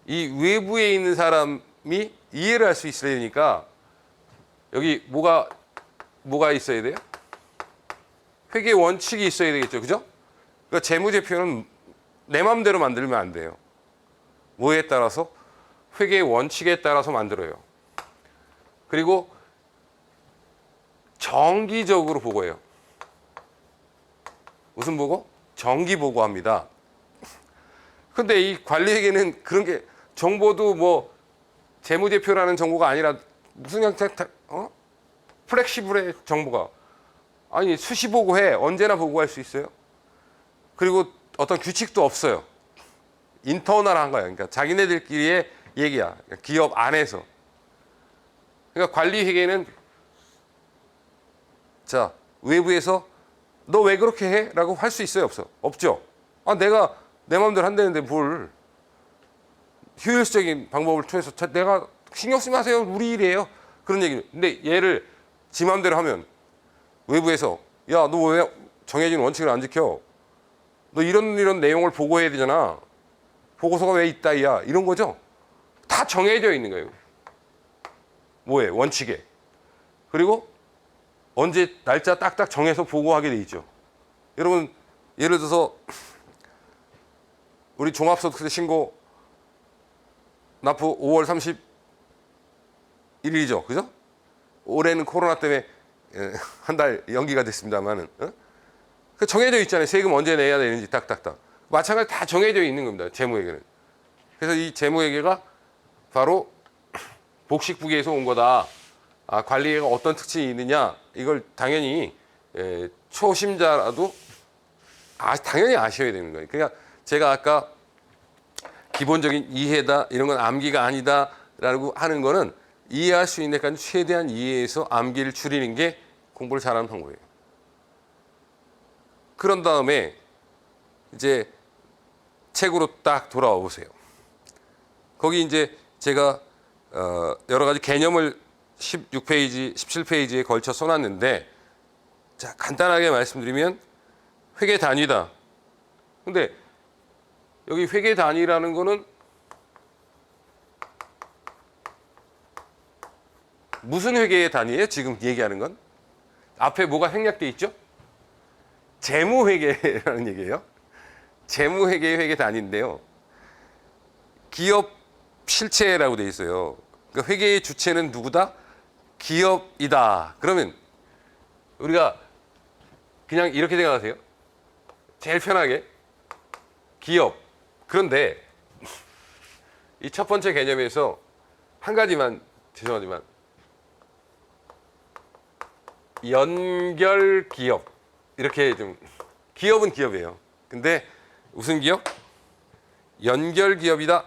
이 외부에 있는 사람이 이해를 할 수 있어야 되니까 여기 뭐가 있어야 돼요? 회계 원칙이 있어야 되겠죠. 그죠? 그러니까 재무제표는 내 마음대로 만들면 안 돼요. 뭐에 따라서? 회계 원칙에 따라서 만들어요. 그리고 정기적으로 보고해요. 무슨 보고? 정기 보고합니다. 근데 이 관리회계는 그런 게 정보도 뭐 재무제표라는 정보가 아니라 무슨 플렉시블해 정보가. 아니 수시 보고해. 언제나 보고할 수 있어요. 그리고 어떤 규칙도 없어요. 인터널한 거야. 그러니까 자기네들끼리의 얘기야. 그러니까 기업 안에서. 그러니까 관리회계는 자 외부에서 너 왜 그렇게 해? 라고 할 수 있어요? 없어? 없죠. 내가 내 마음대로 한다는데 뭘 효율적인 방법을 통해서 내가 신경 쓰지 마세요. 우리 일이에요. 그런 얘기는. 근데 얘를 지 마음대로 하면 외부에서 야, 너 왜 정해진 원칙을 안 지켜? 너 이런 내용을 보고해야 되잖아. 보고서가 왜 있다, 야. 이런 거죠. 다 정해져 있는 거예요. 뭐에? 원칙에. 그리고 언제 날짜 딱딱 정해서 보고하게 돼 있죠. 여러분 예를 들어서 우리 종합소득세 신고 납부 5월 31일이죠. 그죠? 올해는 코로나 때문에 한 달 연기가 됐습니다만은 정해져 있잖아요. 세금 언제 내야 되는지 딱딱딱. 마찬가지 다 정해져 있는 겁니다. 재무회계는. 그래서 이 재무회계가 바로 복식부기에서 온 거다. 관리회계가 어떤 특징이 있느냐. 이걸 당연히 초심자라도 당연히 아셔야 되는 거예요. 그러니까 제가 아까 기본적인 이해다, 이런 건 암기가 아니다라고 하는 거는 이해할 수 있는 데까지 최대한 이해해서 암기를 줄이는 게 공부를 잘하는 방법이에요. 그런 다음에 이제 책으로 딱 돌아와 보세요. 거기 이제 제가 여러 가지 개념을 16페이지, 17페이지에 걸쳐 써놨는데, 자, 간단하게 말씀드리면 회계 단위다. 근데 여기 회계 단위라는 거는 무슨 회계의 단위예요? 지금 얘기하는 건 앞에 뭐가 생략돼 있죠? 재무회계라는 얘기예요. 재무회계의 회계 단위인데요. 기업 실체라고 돼 있어요. 그러니까 회계의 주체는 누구다? 기업이다. 그러면 우리가 그냥 이렇게 생각하세요. 제일 편하게 기업. 그런데 이 첫 번째 개념에서 한 가지만, 죄송하지만, 연결 기업, 이렇게 좀, 기업은 기업이에요. 근데 무슨 기업? 연결 기업이다.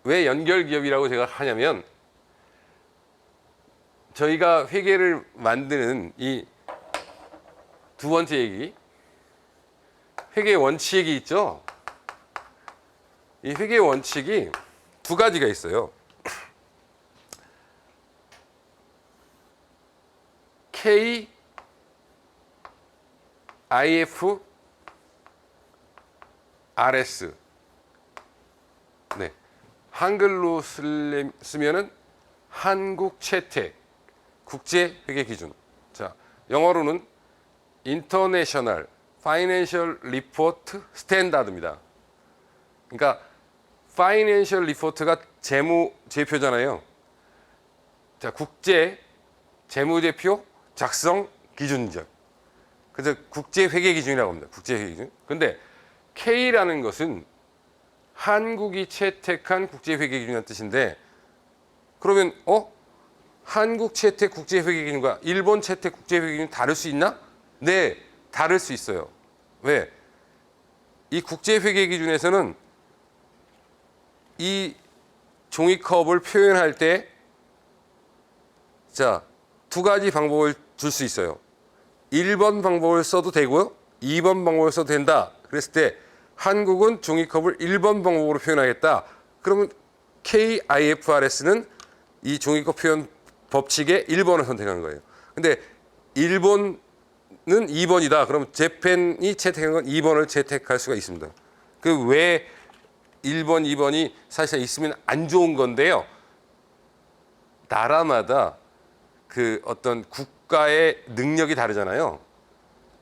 왜 연결 기업이라고 제가 하냐면, 저희가 회계를 만드는 이 두 번째 얘기, 회계 원칙이 있죠. 이 회계 원칙이 두 가지가 있어요. K, IF, RS. 네. 한글로 쓰면은 한국 채택 국제 회계 기준. 자, 영어로는 International Financial Report Standard입니다. 그러니까 Financial Report가 재무제표잖아요. 자, 국제 재무제표 작성 기준이죠. 그래서 국제 회계 기준이라고 합니다. 국제 회계 기준. 근데 K라는 것은 한국이 채택한 국제 회계 기준이라는 뜻인데, 그러면 한국 채택 국제 회계 기준과 일본 채택 국제 회계 기준이 다를 수 있나? 네, 다를 수 있어요. 왜? 이 국제 회계 기준에서는 이 종이컵을 표현할 때, 자, 두 가지 방법을 줄 수 있어요. 1번 방법을 써도 되고요, 2번 방법을 써도 된다. 그랬을 때 한국은 종이컵을 1번 방법으로 표현하겠다. 그러면 KIFRS는 이 종이컵 표현 법칙의 1번을 선택한 거예요. 근데 일본은 2번이다. 그럼 재팬이 채택한 건 2번을 채택할 수가 있습니다. 그 왜 1번, 2번이 사실 있으면 안 좋은 건데요. 나라마다 그 어떤 국가의 능력이 다르잖아요.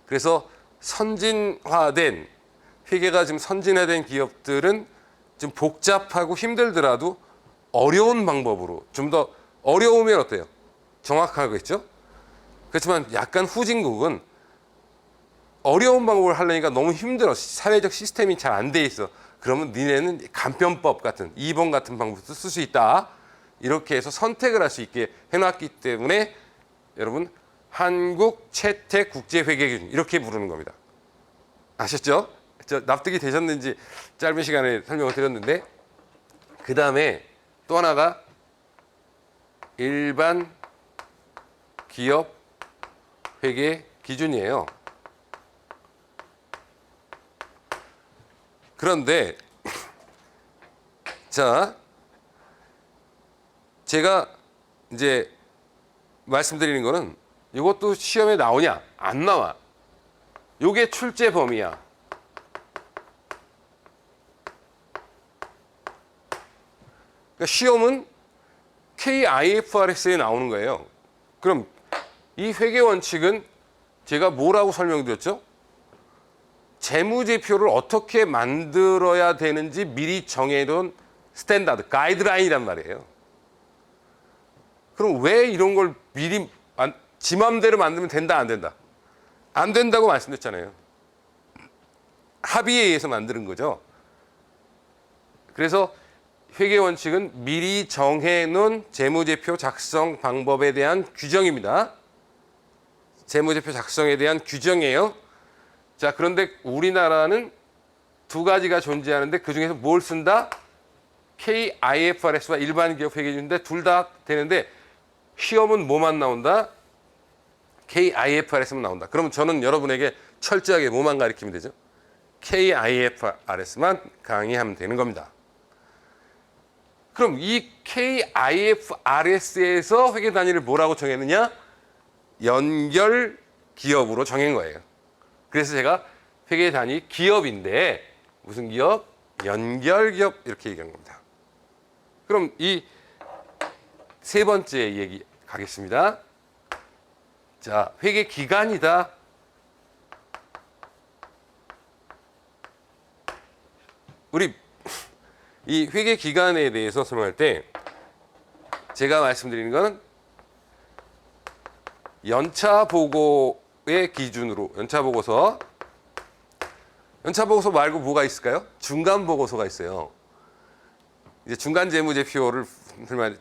그래서 선진화된, 회계가 지금 선진화된 기업들은 좀 복잡하고 힘들더라도 어려운 방법으로, 좀 더 어려우면 어때요? 정확하겠죠? 그렇지만 약간 후진국은 어려운 방법을 하려니까 너무 힘들어. 사회적 시스템이 잘 안 돼 있어. 그러면 니네는 간편법 같은 2번 같은 방법도 쓸 수 있다. 이렇게 해서 선택을 할 수 있게 해놨기 때문에 여러분, 한국 채택 국제회계기준 이렇게 부르는 겁니다. 아셨죠? 납득이 되셨는지 짧은 시간에 설명을 드렸는데, 그 다음에 또 하나가 일반 기업 회계 기준이에요. 그런데 자, 제가 이제 말씀드리는 거는 이것도 시험에 나오냐? 안 나와. 요게 출제 범위야. 그러니까 시험은 KIFRS에 나오는 거예요. 그럼 이 회계 원칙은 제가 뭐라고 설명드렸죠? 재무제표를 어떻게 만들어야 되는지 미리 정해놓은 스탠다드, 가이드라인이란 말이에요. 그럼 왜 이런 걸 미리 지 맘대로 만들면 된다, 안 된다? 안 된다고 말씀드렸잖아요. 합의에 의해서 만드는 거죠. 그래서 회계 원칙은 미리 정해놓은 재무제표 작성 방법에 대한 규정입니다. 재무제표 작성에 대한 규정이에요. 자, 그런데 우리나라는 두 가지가 존재하는데 그 중에서 뭘 쓴다? KIFRS와 일반 기업 회계기준인데 둘 다 되는데 시험은 뭐만 나온다? KIFRS만 나온다. 그러면 저는 여러분에게 철저하게 뭐만 가르치면 되죠? KIFRS만 강의하면 되는 겁니다. 그럼 이 KIFRS에서 회계 단위를 뭐라고 정했느냐? 연결 기업으로 정한 거예요. 그래서 제가 회계 단위 기업인데 무슨 기업? 연결 기업 이렇게 얘기한 겁니다. 그럼 이 세 번째 얘기 가겠습니다. 자, 회계 기간이다. 우리 이 회계 기간에 대해서 설명할 때 제가 말씀드리는 거는 연차 보고의 기준으로 연차 보고서 말고 뭐가 있을까요? 중간 보고서가 있어요. 이제 중간 재무제표를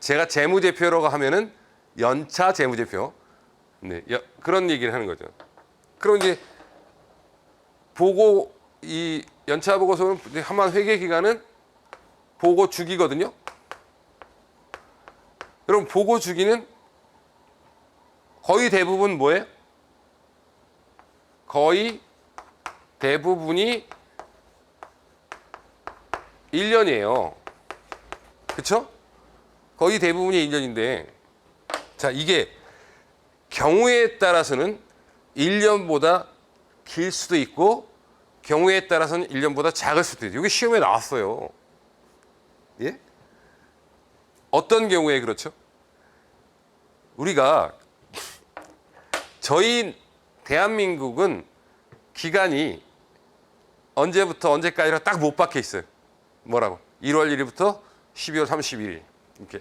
제가 재무제표라고 하면은 연차 재무제표, 네, 그런 얘기를 하는 거죠. 그럼 이제 보고 이 연차 보고서는 한번 회계 기간은 보고 주기거든요. 그럼 보고 주기는 거의 대부분 뭐예요? 거의 대부분이 1년이에요. 그렇죠? 거의 대부분이 1년인데 자, 이게 경우에 따라서는 1년보다 길 수도 있고 경우에 따라서는 1년보다 작을 수도 있어요. 이게 시험에 나왔어요. 예? 어떤 경우에 그렇죠? 우리가 저희 대한민국은 기간이 언제부터 언제까지라 딱 못 박혀 있어요. 뭐라고? 1월 1일부터 12월 31일 이렇게.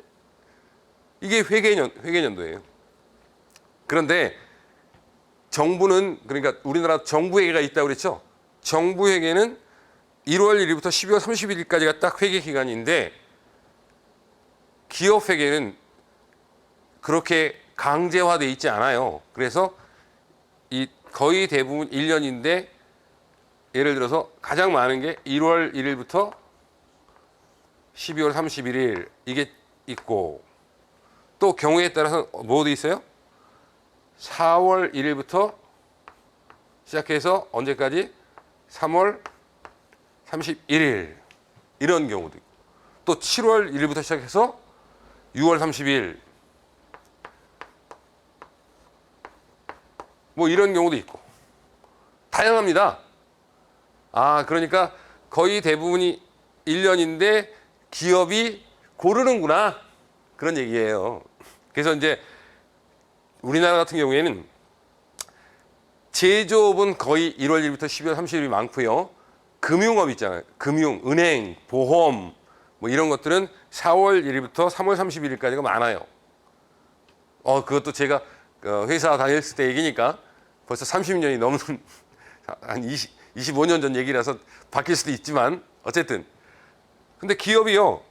이게 회계년도예요. 그런데 정부는 그러니까 우리나라 정부 회계가 있다고 그랬죠. 정부 회계는 1월 1일부터 12월 31일까지가 딱 회계 기간인데 기업 회계는 그렇게 강제화돼 있지 않아요. 그래서 이 거의 대부분 1년인데 예를 들어서 가장 많은 게 1월 1일부터 12월 31일 이게 있고 또 경우에 따라서 뭐도 있어요? 4월 1일부터 시작해서 언제까지? 3월 31일 이런 경우도 있고 또 7월 1일부터 시작해서 6월 30일 뭐 이런 경우도 있고 다양합니다. 아, 그러니까 거의 대부분이 1년인데 기업이 고르는구나 그런 얘기예요. 그래서 이제 우리나라 같은 경우에는 제조업은 거의 1월 1일부터 12월 30일이 많고요. 금융업 있잖아요. 금융, 은행, 보험 뭐 이런 것들은 4월 1일부터 3월 31일까지가 많아요. 그것도 제가 회사 다녔을 때 얘기니까 벌써 30년이 넘는 한 25년 전 얘기라서 바뀔 수도 있지만 어쨌든 근데 기업이요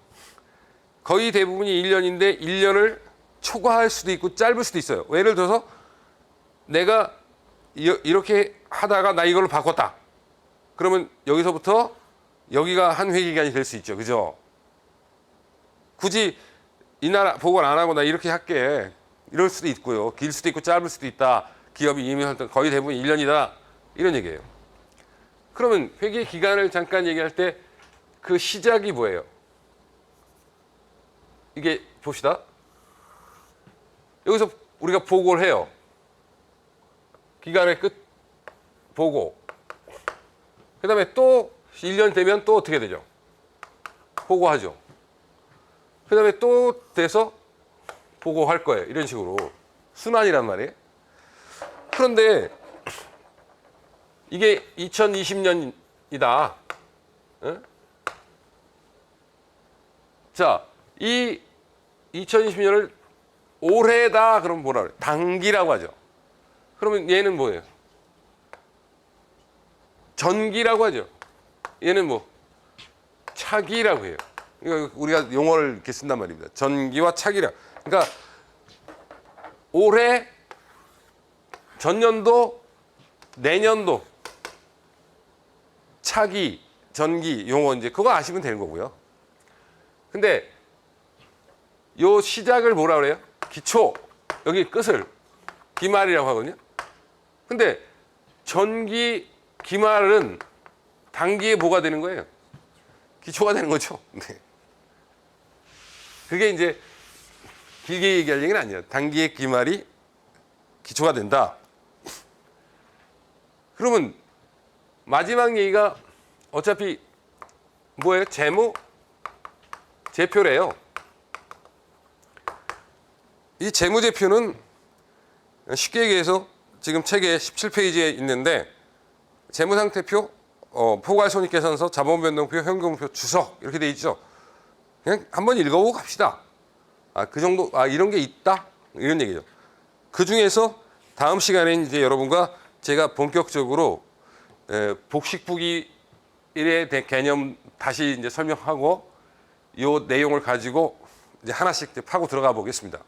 거의 대부분이 1년인데 1년을 초과할 수도 있고 짧을 수도 있어요. 예를 들어서 내가 이렇게 하다가 나 이걸로 바꿨다. 그러면 여기서부터 여기가 한 회기간이 될 수 있죠. 그죠? 굳이 이날 보고를 안 하고 나 이렇게 할게. 이럴 수도 있고요. 길 수도 있고 짧을 수도 있다. 기업이 이미 할 때 거의 대부분 1년이다. 이런 얘기예요. 그러면 회계 기간을 잠깐 얘기할 때 그 시작이 뭐예요? 이게 봅시다. 여기서 우리가 보고를 해요. 기간의 끝 보고. 그 다음에 또 1년 되면 또 어떻게 되죠? 보고하죠. 그 다음에 또 돼서 보고할 거예요. 이런 식으로. 순환이란 말이에요. 그런데 이게 2020년이다. 응? 자, 이 2020년을 올해다 그러면 뭐라 그래요? 단기라고 하죠. 그러면 얘는 뭐예요? 전기라고 하죠. 얘는 뭐 차기라고 해요. 그러니까 우리가 용어를 이렇게 쓴단 말입니다. 전기와 차기라. 그러니까 올해, 전년도, 내년도 차기, 전기 용어 이제 그거 아시면 되는 거고요. 근데 요 시작을 뭐라 그래요? 기초, 여기 끝을 기말이라고 하거든요. 근데 전기 기말은 단기에 뭐가 되는 거예요? 기초가 되는 거죠. 네. 그게 이제 길게 얘기할 얘기는 아니에요. 단기의 기말이 기초가 된다. 그러면 마지막 얘기가 어차피 뭐예요? 재무 제표래요. 이 재무제표는 쉽게 얘기해서 지금 책의 17페이지에 있는데 재무상태표, 포괄손익계산서, 자본변동표, 현금표, 주석 이렇게 돼 있죠. 그냥 한번 읽어보고 갑시다. 그 정도, 이런 게 있다? 이런 얘기죠. 그 중에서 다음 시간에는 이제 여러분과 제가 본격적으로 복식부기에 대한 개념 다시 이제 설명하고 이 내용을 가지고 이제 하나씩 파고 들어가 보겠습니다.